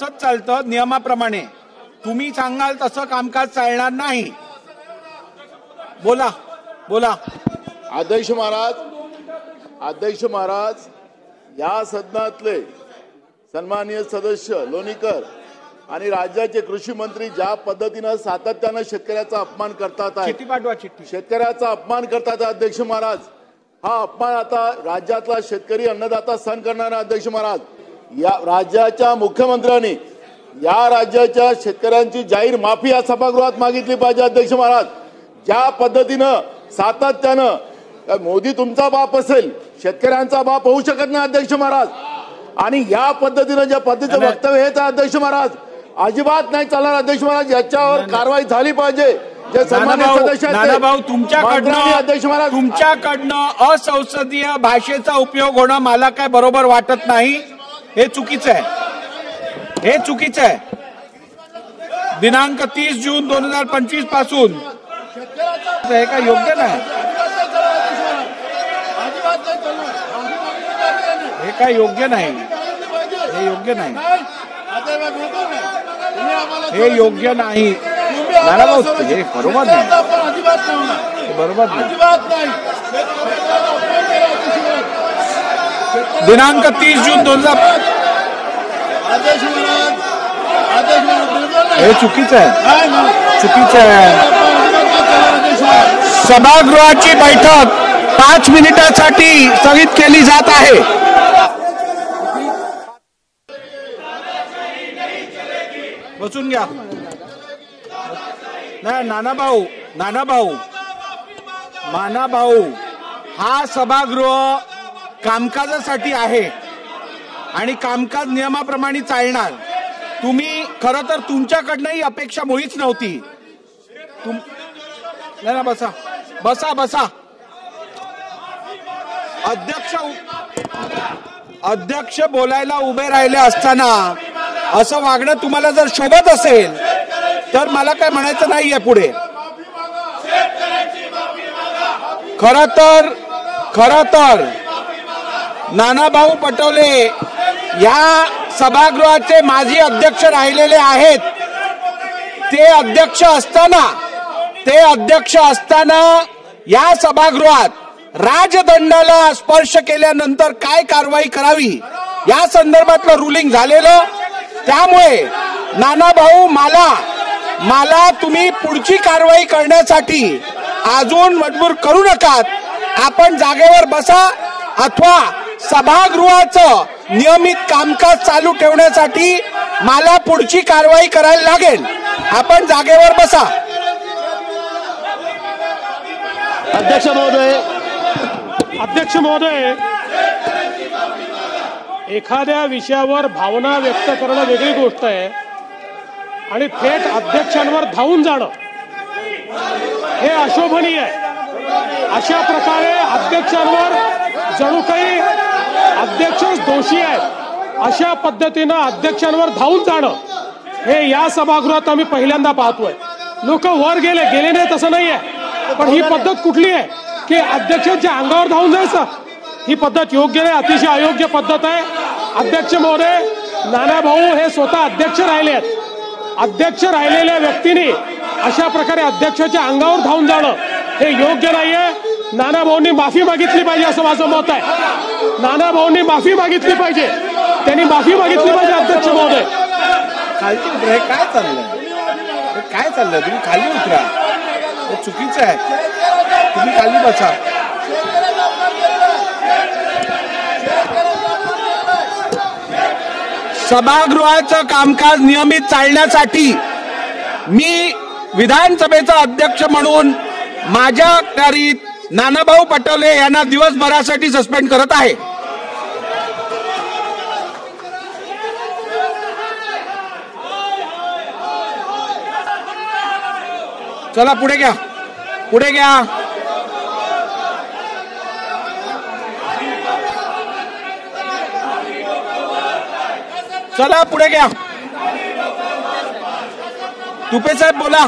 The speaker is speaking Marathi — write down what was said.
तसंच चालतं नियमाप्रमाणे. तुम्ही सांगाल तसं कामकाज चालणार नाही. बोला बोला. अध्यक्ष महाराज, या सदनातले सन्माननीय सदस्य लोणीकर आणि राज्याचे कृषी मंत्री ज्या पद्धतीने सातत्याने शेतकऱ्याचा अपमान करतात आहे, शेतकऱ्याचा अपमान करतात अध्यक्ष महाराज, हा अपमान आता राज्यातला शेतकरी अन्नदाता सहन करणार आहे. अध्यक्ष महाराज, या राज्याच्या मुख्यमंत्र्यांनी या राज्याच्या शेतकऱ्यांची जाहीर माफी या सभागृहात मागितली पाहिजे. अध्यक्ष महाराज, ज्या पद्धतीनं सातत्यानं मोदी तुमचा बाप असेल, शेतकऱ्यांचा बाप होऊ शकत नाही अध्यक्ष महाराज. आणि या पद्धतीनं ज्या पद्धतीचं वक्तव्य हेच अध्यक्ष महाराज अजिबात नाही चालणार. अध्यक्ष महाराज, याच्यावर कारवाई झाली पाहिजे. जे सन्मान्य सदस्य तुमच्याकडनं असंसदीय भाषेचा उपयोग होणं मला काय बरोबर वाटत नाही. हे चुकीचं आहे, हे चुकीचं आहे. दिनांक 30 जून 2025 पासून हे काय योग्य नाही, हे काय योग्य नाही, हे योग्य नाही, हे योग्य नाही. हे बरोबर नाही, बरोबर नाही. दिनांक 30 जून 2000 हे चुकीचं आहे, चुकीचं आहे. सभागृहाची बैठक 5 मिनिटांसाठी स्थगित केली जात आहे. बसून घ्या. नाही नाना भाऊ, हा सभागृह कामकाजासाठी आहे आणि कामकाज नियमाप्रमाणे चालणार. तुम्ही खरं तर तुमच्याकडनंही अपेक्षा मुळीच नव्हती. नाही, बसा बसा बसा. अध्यक्ष बोलायला उभे राहिले असताना असं वागणं तुम्हाला जर शोभत असेल तर मला काय म्हणायचं नाहीये पुढे. खरं तर नानाभाऊ पटोले या सभागृहाचे माजी अध्यक्ष राहिलेले आहेत. ते अध्यक्ष असताना या सभागृहात राजदंडाला स्पर्श केल्यानंतर काय कारवाई करावी या संदर्भातलं रुलिंग झालेलं. त्यामुळे नानाभाऊ, मला तुम्ही पुढची कारवाई करण्यासाठी अजून मजबूर करू नका. आपण जागेवर बसा अथवा सभागृहाचं नियमित कामकाज चालू ठेवण्यासाठी मला पुढची कारवाई करायला लागेल. आपण जागेवर बसा. अध्यक्ष महोदय, एखाद्या विषयावर भावना व्यक्त करणं वेगळी गोष्ट आहे आणि थेट अध्यक्षांवर धावून जाणं हे अशोभनीय आहे. अशा प्रकारे अध्यक्षांवर जणू काही अध्यक्षच दोषी आहेत अशा पद्धतीनं अध्यक्षांवर धावून जाणं हे या सभागृहात आम्ही पहिल्यांदा पाहतोय. लोक वर गेले नाही तसं नाहीये, पण ही पद्धत कुठली आहे की अध्यक्षांच्या अंगावर धावून जायचं? ही पद्धत योग्य नाही, अतिशय अयोग्य पद्धत आहे. अध्यक्ष महोदय, नानाभाऊ हे स्वतः अध्यक्ष राहिले आहेत. अध्यक्ष राहिलेल्या व्यक्तीने अशा प्रकारे अध्यक्षाच्या अंगावर धावून जाणं हे योग्य नाहीये. नानाभाऊंनी माफी मागितली पाहिजे असं माझं मत आहे. नानाभाऊंनी माफी मागितली पाहिजे, त्यांनी माफी मागितली पाहिजे. अध्यक्ष महोदय, खाली उतरा. काय चाललंय? तुम्ही खाली उतरा. हे चुकीचं आहे. तुम्ही खाली बसा. सभागृहाचं कामकाज नियमित चालण्यासाठी मी विधानसभेचा अध्यक्ष म्हणून माझ्या अखत्यारीत नानाभाऊ पटोले यांना दिवसभरासाठी सस्पेंड करत आहे. चला पुढे घ्या. चला पुढे घ्या. तुपे साहेब बोला.